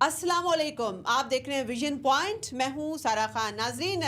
अस्सलाम वालेकुम। आप देख रहे हैं विजन पॉइंट। मैं हूं सारा खान। नाजरीन,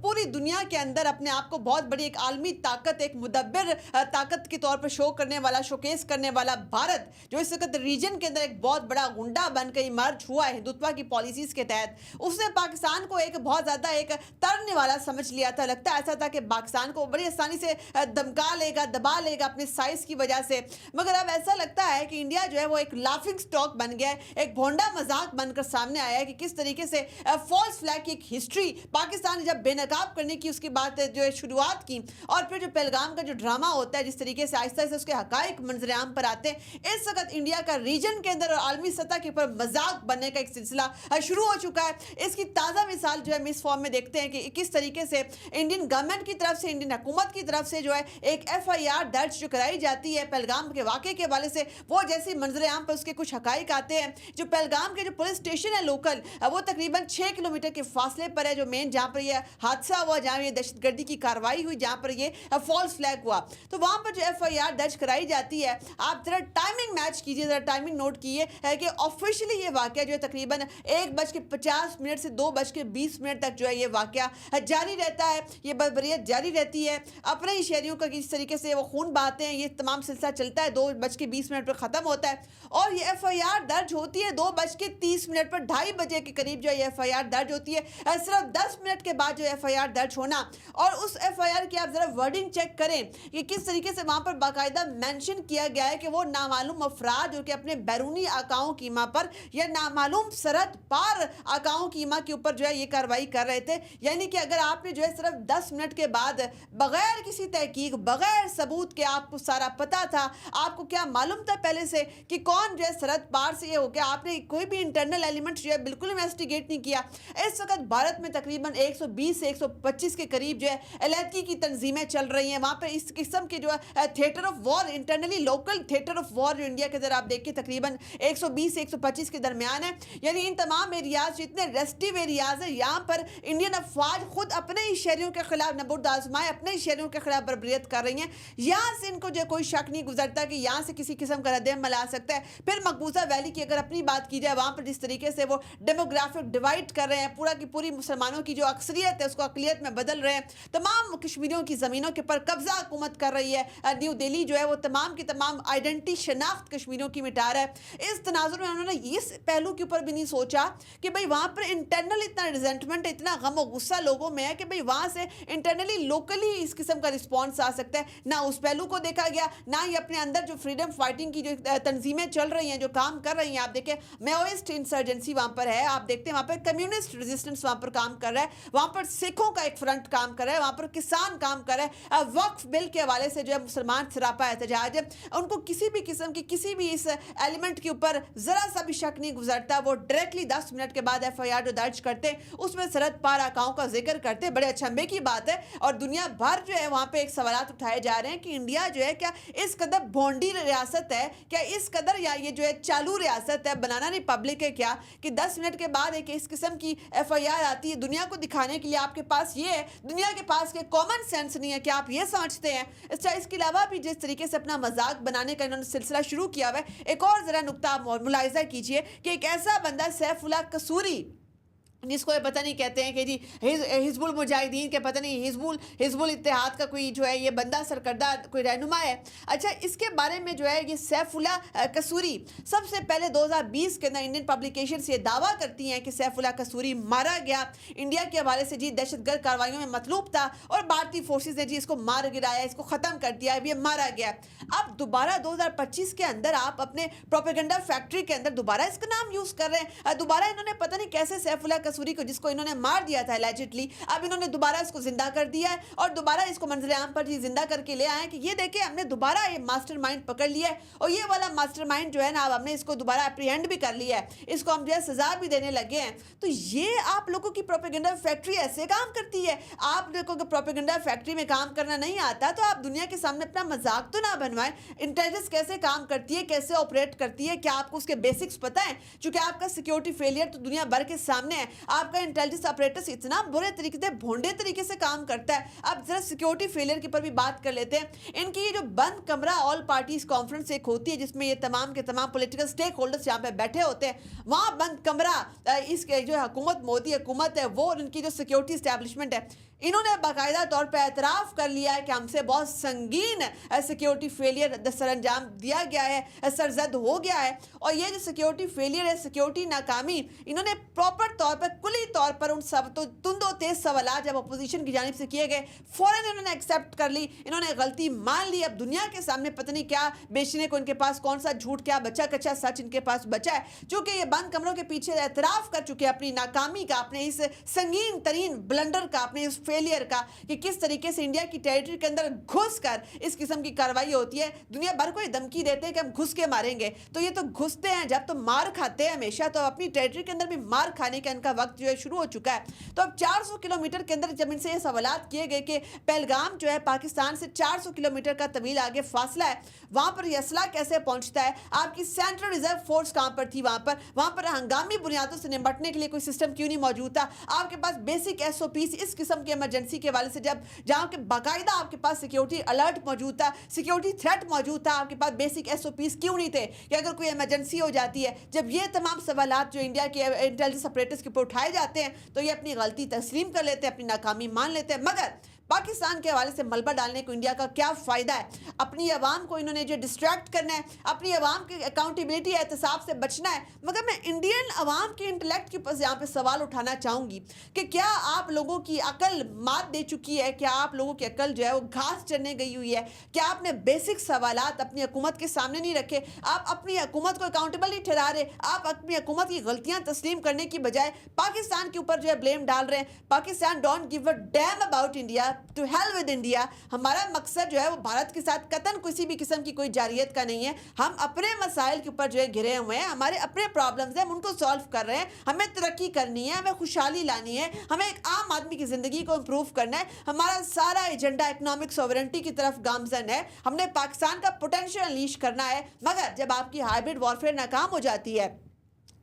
पूरी दुनिया के अंदर अपने आप को बहुत बड़ी एक आलमी ताकत, एक मुदब्बिर ताकत के तौर पर शो करने वाला, शोकेस करने वाला भारत, जो इस वक्त रीजन के अंदर एक बहुत बड़ा गुंडा बनकर इमर्ज हुआ है हिंदुत्व की पॉलिसीज के तहत, उसने पाकिस्तान को एक बहुत ज़्यादा एक तरने वाला समझ लिया था। लगता ऐसा था कि पाकिस्तान को बड़ी आसानी से धमका लेगा, दबा लेगा अपने साइज की वजह से। मगर अब ऐसा लगता है कि इंडिया जो है वो एक लाफिंग स्टॉक बन गया है, एक भोंडा मजाक बनकर सामने आया है कि किस तरीके से फॉल्स फ्लैग की एक हिस्ट्री पाकिस्तान ने जब बेनकाब करने की उसकी बात जो है शुरुआत की, और फिर जो पहलगाम का जो ड्रामा होता है, जिस तरीके से आहिस्ता आहिस्ता उसके हकाइक मंजर आम पर आते हैं, इस वक्त इंडिया का रीजन के अंदर और आलमी सतह के ऊपर मजाक बनने का एक सिलसिला शुरू हो चुका है। इसकी ताज़ा मिसाल जो है हम इस फॉर्म में देखते हैं कि किस तरीके से इंडियन गवर्नमेंट की तरफ से, इंडियन हुकूमत की तरफ से जो है एक FIR दर्ज जो कराई जाती है पहलगाम के वाक़े के हवाले से, वो जैसे मंजर आम पर उसके कुछ हकाइक आते हैं। जो पहलगाम के जो पुलिस स्टेशन है लोकल, वो तकरीबन 6 किलोमीटर के फासले पर है, जो मेन जहाँ पर यह हादसा हुआ, जहाँ ये दहशतगर्दी की कार्रवाई हुई, जहाँ पर ये फॉल्स फ्लैग हुआ, तो वहाँ पर जो FIR दर्ज कराई जाती है। आप जरा टाइमिंग मैच कीजिए, जरा टाइमिंग नोट कीजिए कि ऑफिशियली ये वाक़या जो है तकरीबन 1:50 से 2:20 तक जो है ये वाक़या जारी रहता है, ये बर्बरियत जारी रहती है। अपने ही शहरियों का किस तरीके से वो खून बहाते हैं, ये तमाम सिलसिला चलता है, 2:20 पर ख़त्म होता है। और ये FIR दर्ज होती है 2:30 पर, 2:30 बजे के करीब जो है FIR दर्ज होती है। सिर्फ 10 मिनट के बाद जो FIR दर्ज होना, और उस FIR की आप जरा वर्डिंग चेक करें कि किस तरीके से वहां पर बाकायदा मेंशन किया गया है कि वो नामालूम अफराद जो कि अपने बैरूनी आकाओं कीमा पर या नामालूम सरहद पार आकाओं कीमा के ऊपर जो है ये कार्रवाई कर रहे थे। यानी कि अगर आपने जो है सिर्फ 10 मिनट के बाद बगैर किसी तहकीक, बगैर सबूत के आपको सारा पता था, आपको क्या मालूम था पहले से कि कौन जो है सरहद पार से ये हो गया, आपने कोई भी इंटरनल एलिमेंट जो है बिल्कुल इन्वेस्टिगेट नहीं किया। इस वक्त भारत में तकरीबन 120 से 125 के करीब जो है अलहदगी की तंजीमें चल रही हैं। वहाँ पर इस किस्म के जो है theatre of war, internally local theatre of war जो इंडिया के अंदर आप देखिए तकरीबन 120 से 125 के दरमियान है। यानी इन तमाम एरियाज जितने रेस्टिव एरियाज है, यहाँ पर इंडियन अफवाज खुद अपने ही शहरियों के खिलाफ नबूद आजमाए, अपने ही शहरियों के खिलाफ बर्बरियत कर रही हैं। यहाँ से इनको जो कोई शक नहीं गुजरता कि यहाँ से किसी किस्म का रद्द-ए-अमल आ सकता है। फिर मकबूजा वैली की अगर अपनी बात की जाए, वहाँ पर जिस तरीके से वो डेमोग्राफिक डिवाइड कर रहे हैं, पूरा की पूरी मुसलमानों की जो अक्सरियत है उसको अकलियत में बदल रहे हैं, तमाम कश्मीरियों की ज़मीनों के ऊपर कब्जा हुकूमत कर रही है। न्यू दिल्ली जो है वो तमाम की तमाम आइडेंटिटी शनाख्त कश्मीरियों की मिटा रहा है। इस तनाजुर में उन्होंने इस पहलू के ऊपर भी नहीं सोचा कि भाई वहाँ पर इंटरनल इतना रिजेंटमेंट, इतना गम और गुस्सा लोगों में है कि भाई वहाँ से इंटरनली लोकली इस किस्म का रिस्पॉन्स आ सकता है। ना उस पहलू को देखा गया, ना ही अपने अंदर जो फ्रीडम फाइटिंग की जो तंजीमें चल रही हैं, जो काम कर रही हैं। आप देखें माओइस्ट इंसर्जेंसी वहाँ पर है, आप देखते हैं वहाँ पर कम्युनिस्ट रेजिस्टेंस वहाँ पर काम कर रहा है, वहाँ पर सिखों का एक फ्रंट काम कर रहा है, वहाँ पर किसान काम कर रहा है। वक्फ बिल के हवाले से जो है मुसलमान सरापा एहतजाज है, उनको किसी भी किस्म की किसी भी इस एलिमेंट के ऊपर ज़रा सा भी शक नहीं गुजरता। वो डायरेक्टली 10 मिनट के बाद FIR जो दर्ज करते उसमें सरहद पार आकाओं का जिक्र करते। बड़े अचंभे की बात है, और दुनिया भर जो है वहाँ पर एक सवालात उठाए जा रहे हैं कि इंडिया जो है क्या इस कदर भोंडी रियासत है, क्या इस कदर या ये जो है चालू रियासत है, बनाना रिपब्लिक है क्या, कि 10 मिनट के बाद एक इस किस्म की FIR आती है दुनिया को दिखाने के लिए आपके पास ये है, दुनिया के पास के कॉमन सेंस नहीं है। क्या आप ये समझते हैं? इसके अलावा भी जिस तरीके से अपना मजाक बनाने का इन्होंने सिलसिला शुरू किया हुआ है, एक और ज़रा नुक्ता आप मुलाहिजा कीजिए कि एक ऐसा बंदा सैफुल्लाह कसूरी, जिसको ये पता नहीं कहते हैं कि जी हिजबुल मुजाहिदीन के, पता नहीं हिजबुल इत्तेहाद का कोई जो है ये बंदा सरकर्दा कोई रहनुमा है। अच्छा, इसके बारे में जो है ये सैफुल्लाह कसूरी सबसे पहले 2020 के अंदर इंडियन पब्लिकेशंस ये दावा करती हैं कि सैफुल्लाह कसूरी मारा गया इंडिया के हवाले से, जी दहशतगर्द कार्रवाइयों में मतलूब था और भारतीय फोर्सेज ने जी इसको मार गिराया, इसको ख़त्म कर दिया, ये मारा गया। अब दोबारा 2025 के अंदर आप अपने प्रोपेगेंडा फैक्ट्री के अंदर दोबारा इसका नाम यूज़ कर रहे हैं। दोबारा इन्होंने पता नहीं कैसे सैफुल्लाह कसूरी को, जिसको इन्होंने मार दिया था एलिजिडली, अब इन्होंने दोबारा इसको जिंदा कर दिया है, और दोबारा इसको मंजर आम पर जी जिंदा करके ले आए कि ये देखिए हमने दोबारा ये मास्टरमाइंड पकड़ लिया है, और ये वाला मास्टरमाइंड जो है ना अब हमने इसको दोबारा अप्रीहेंड भी कर लिया है, इसको हम जो है सजा भी देने लगे हैं। तो ये आप लोगों की प्रोपेगेंडा फैक्ट्री ऐसे काम करती है? आप लोगों को प्रोपेगेंडा फैक्ट्री में काम करना नहीं आता तो आप दुनिया के सामने अपना मजाक तो ना बनवाएं। इंटेलिजेंस कैसे काम करती है, कैसे ऑपरेट करती है, क्या आपको उसके बेसिक्स पता है? चूंकि आपका सिक्योरिटी फेलियर तो दुनिया भर के सामने है, आपका इंटेलिजेंस अपरेटस इतना बुरे तरीके से भोंडे तरीके से काम करता है। अब जरा सिक्योरिटी फेलियर के ऊपर भी बात कर लेते हैं। इनकी ये जो बंद कमरा ऑल पार्टीज कॉन्फ्रेंस एक होती है जिसमें ये तमाम के तमाम पॉलिटिकल स्टेक होल्डर्स यहाँ पे बैठे होते हैं, वहाँ बंद कमरा इसके जो हुकूमत मोदी हुकूमत है वो और इनकी जो सिक्योरिटी एस्टैब्लिशमेंट है, इन्होंने बाकायदा तौर पर एतराफ़ कर लिया है कि हमसे बहुत संगीन सिक्योरिटी फेलियर सरंजाम दिया गया है, सरजद हो गया है। और ये जो सिक्योरिटी फेलियर है, सिक्योरिटी नाकामी, इन्होंने प्रॉपर तौर पर कुली तौर पर उन सब तो तुंदो तेज सवाल जब अपोजिशन की जानिब से किए गए फ़ौरन इन्होंने एक्सेप्ट कर ली, इन्होंने गलती मान ली। अब दुनिया के सामने पता नहीं क्या बेचने को इनके पास, कौन सा झूठ क्या बचा कच्चा सच इनके पास बचा है, चूँकि ये बंद कमरों के पीछे एतराफ़ कर चुके हैं अपनी नाकामी का, अपने इस संगीन तरीन ब्लंडर का, अपने इस फेलियर का, कि किस तरीके से इंडिया की टेरिटरी के अंदर घुस कर इस किस्म की कार्रवाई होती है। दुनिया भर को ये धमकी देते हैं कि हम घुस के मारेंगे, तो ये तो घुसते हैं, जब तो मार खाते हैं हमेशा, तो अपनी टेरिटरी के अंदर भी मार खाने का इनका वक्त जो है शुरू हो चुका है। तो अब 400 किलोमीटर के अंदर जब इनसे ये सवालात किए गए कि पहलगाम जो है पाकिस्तान से 400 किलोमीटर का तवील आगे फासला है, वहाँ पर ये असला कैसे पहुँचता है, आपकी सेंट्रल रिजर्व फोर्स कहाँ पर थी, वहाँ पर हंगामी बुनियादों से निपटने के लिए कोई सिस्टम क्यों नहीं मौजूद था, आपके पास बेसिक SOPs इस किस्म की इमरजेंसी के वाले से जब जहाँ के बाकायदा आपके पास सिक्योरिटी अलर्ट मौजूद था, सिक्योरिटी थ्रेट मौजूद था, आपके पास बेसिक SOPs क्यों नहीं थे कि अगर कोई इमरजेंसी हो जाती है। जब ये तमाम सवालात जो इंडिया के इंटेलिजेंस ऑपरेटर्स के ऊपर उठाए जाते हैं तो ये अपनी गलती तस्लीम कर लेते हैं, अपनी नाकामी मान लेते हैं। मगर पाकिस्तान के हवाले से मलबा डालने को इंडिया का क्या फ़ायदा है? अपनी आवाम को इन्होंने जो डिस्ट्रैक्ट करना है, अपनी आवाम की अकाउंटेबिलिटी एहतसाब से बचना है। मगर मैं इंडियन आवाम के इंटेलेक्ट के पास यहाँ पे सवाल उठाना चाहूँगी कि क्या आप लोगों की अकल मात दे चुकी है? क्या आप लोगों की अकल जो है वो घास चरने गई हुई है? क्या आपने बेसिक सवालात अपनी हुकूमत के सामने नहीं रखे? आप अपनी हुकूमत को अकाउंटेबल नहीं ठहरा रहे, आप अपनी हुकूमत की गलतियाँ तस्लीम करने की बजाय पाकिस्तान के ऊपर जो है ब्लेम डाल रहे हैं। Pakistan don't give a damn about India, to hell with India. हमारा मकसद जो है वो भारत के साथ कतन किसी भी किस्म की कोई जारियत का नहीं है। हम अपने मसाइल के ऊपर जो है घिरे हुए हैं, हमारे अपने प्रॉब्लम्स हैं, हम उनको सॉल्व कर रहे हैं। हमें तरक्की करनी है, हमें खुशहाली लानी है, हमें एक आम आदमी की ज़िंदगी को इम्प्रूव करना है। हमारा सारा एजेंडा इकोनॉमिक सॉवरेंटी की तरफ गामजन है, हमने पाकिस्तान का पोटेंशियल अनलीश करना है। मगर जब आपकी हाइब्रिड वॉरफेयर नाकाम हो जाती है,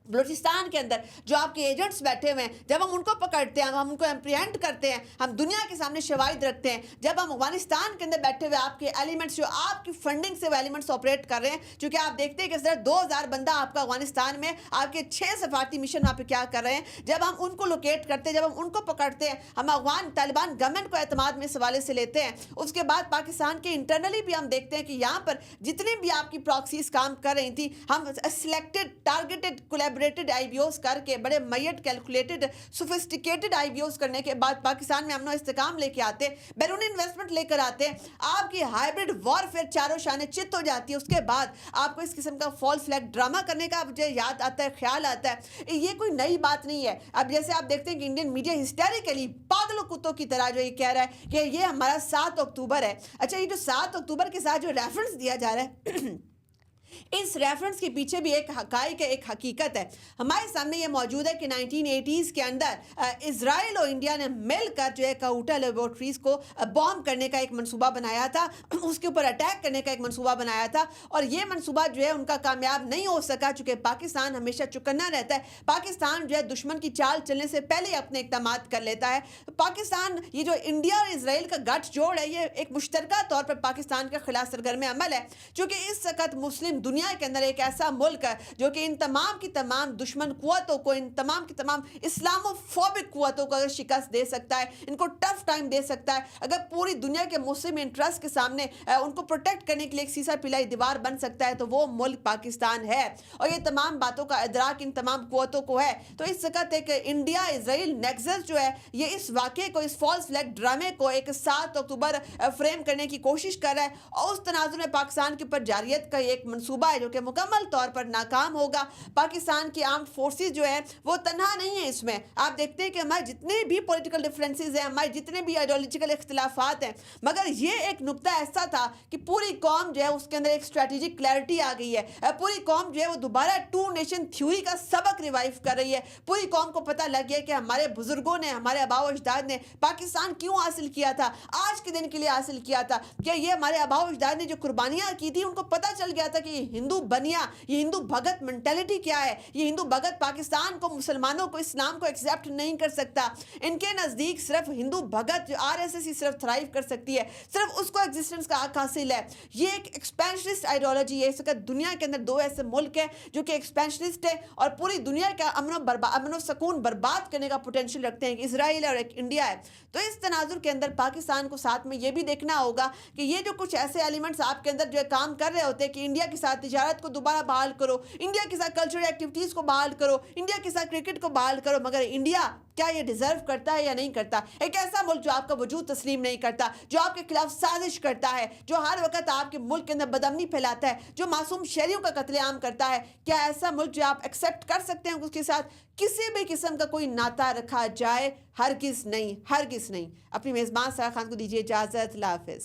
बलूचिस्तान के अंदर जो आपके एजेंट्स बैठे हुए हैं, जब हम उनको पकड़ते हैं, हम उनको एप्रीहेंड करते हैं, हम दुनिया के सामने शवाहिद रखते हैं, जब हम अफगानिस्तान के अंदर बैठे हुए आपके एलिमेंट्स जो आपकी फंडिंग से वो एलिमेंट्स ऑपरेट कर रहे हैं, क्योंकि आप देखते हैं कि सर 2000 बंदा आपका अफगानिस्तान में आपके 6 सफारती मिशन वहाँ पे क्या कर रहे हैं, जब हम उनको लोकेट करते हैं, जब हम उनको पकड़ते हैं, हम अफगान तालिबान गवर्नमेंट को एतमाद में इस हवाले से लेते हैं। उसके बाद पाकिस्तान के इंटरनली भी हम देखते हैं कि यहाँ पर जितनी भी आपकी प्रॉक्सीज काम कर रही थी, हम सिलेक्टेड टारगेटेड कोलैबोरेटेड IBOs करके बड़े मयट कैलकुलेटेड सोफिस्टिकेटेड IBOs करने के बाद पाकिस्तान में अमनो इस्तेकाम लेके आते, बैरूनी इन्वेस्टमेंट लेकर आते, आपकी हाइब्रिड वॉरफेयर चारों शाने चित हो जाती है। उसके बाद आपको इस किस्म का फॉल्स फ्लैग ड्रामा करने का मुझे याद आता है, ख्याल आता है। ये कोई नई बात नहीं है। अब जैसे आप देखते हैं कि इंडियन मीडिया हिस्टेरिकली पागलों कुत्तों की तरह जो ये कह रहा है कि ये हमारा 7 अक्टूबर है। अच्छा, ये जो 7 अक्टूबर के साथ जो रेफरेंस दिया जा रहा है इस रेफरेंस के पीछे भी एक हकाइक है, एक हकीकत है। हमारे सामने ये मौजूद है कि 1980s के अंदर इजराइल और इंडिया ने मिलकर जो है काउटा लेबोरेटरीज को बॉम्ब करने का एक मंसूबा बनाया था, उसके ऊपर अटैक करने का एक मंसूबा बनाया था, और ये मंसूबा जो है उनका कामयाब नहीं हो सका, चूँकि पाकिस्तान हमेशा चौकन्ना रहता है। पाकिस्तान जो है दुश्मन की चाल चलने से पहले अपने इक़दाम कर लेता है। पाकिस्तान, ये जो इंडिया और इसराइल का गठजोड़ है, ये एक मुश्तरका तौर पर पाकिस्तान के खिलाफ सरगर्म अमल है, चूँकि इस वक़्त मुस्लिम दुनिया के अंदर एक ऐसा मुल्क है जो कि इन तमाम की तमाम दुश्मन कुव्वतों को, इन तमाम की तमाम इस्लामोफोबिक कुव्वतों को अगर शिकस्त दे सकता है, इनको टफ टाइम दे सकता है, अगर पूरी दुनिया के मुस्लिम इंटरेस्ट के सामने उनको प्रोटेक्ट करने के लिए एक सीसा पिलाई दीवार बन सकता है, तो वो मुल्क पाकिस्तान है। और ये तमाम बातों का इदराक इन तमाम कुव्वतों को है। तो इस वक्त एक इंडिया इजराइल नेक्सस जो है, ये इस वाक़े को, इस फॉल्स फ्लैग ड्रामे को एक 7 अक्टूबर फ्रेम करने की कोशिश कर रहा है, और उस तनाजुर में पाकिस्तान के ऊपर जारियत का एक मनसूबा है जो कि मुकम्मल तौर पर नाकाम होगा। पाकिस्तान की आर्म्ड फोर्सेस जो है वो तन्हा नहीं है इसमें। आप देखते हैं कि हमारे जितने भी पॉलिटिकल डिफरेंसेस हैं, हमारे जितने भी आइडियोलॉजिकल इख्तिलाफात हैं, मगर ये एक नुक्ता ऐसा था कि पूरी कौम जो है उसके अंदर एक स्ट्रेटेजिक क्लैरिटी आ गई है। पूरी कौम जो है वो दोबारा 2 नेशन थ्योरी का सबक रिवाइव कर रही है। पूरी कौम को पता लग गया कि हमारे बुजुर्गों ने, हमारे आबाओ अजदाद ने पाकिस्तान क्यों हासिल किया था, आज के दिन के लिए हासिल किया था, कि ये हमारे आबाओ अजदाद ने जो कुर्बानियाँ की थी, उनको पता चल गया था कि ये हिंदू बनिया, ये हिंदू भगत मेंटेलिटी क्या है, ये हिंदू भगत पाकिस्तान को, मुसलमानों को, इस्लाम को एक्सेप्ट नहीं कर सकता। इनके नज़दीक सिर्फ हिंदू भगत जो आरएसएस ही सिर्फ थ्राइव कर सकती है, सिर्फ उसको एग्जिस्टेंस का हक हासिल है। ये एक एक्सपेंशनिस्ट आइडियोलॉजी है। इस वक्त दुनिया के अंदर दो ऐसे मुल्क हैं जो कि एक्सपेंशनिस्ट है और पूरी दुनिया का अमन सुकून बर्बाद करने का पोटेंशियल रखते हैं, इसराइल और एक इंडिया है। तो इस तनाजुर के अंदर पाकिस्तान को साथ में ये भी देखना होगा कि ये जो कुछ ऐसे एलिमेंट्स आपके अंदर जो है काम कर रहे होते हैं कि इंडिया के साथ तिजारत को दोबारा बहाल करो, इंडिया के साथ कल्चरल एक्टिविटीज़ को बहाल करो, इंडिया के साथ क्रिकेट को बहाल करो, मगर इंडिया क्या ये डिजर्व करता है या नहीं करता? एक ऐसा मुल्क जो आपका वजूद तस्लीम नहीं करता, जो आपके खिलाफ साजिश करता है, जो हर वक्त आपके मुल्क के अंदर बदअमनी फैलाता है, जो मासूम शहरियों का कत्लेआम करता है, क्या ऐसा मुल्क जो आप एक्सेप्ट कर सकते हैं उसके साथ किसी भी किस्म का कोई नाता रखा जाए? हरगिज़ नहीं, हरगिज़ नहीं। अपनी मेज़बान सारा खान को दीजिए इजाज़त। अल्लाह हाफ़िज़।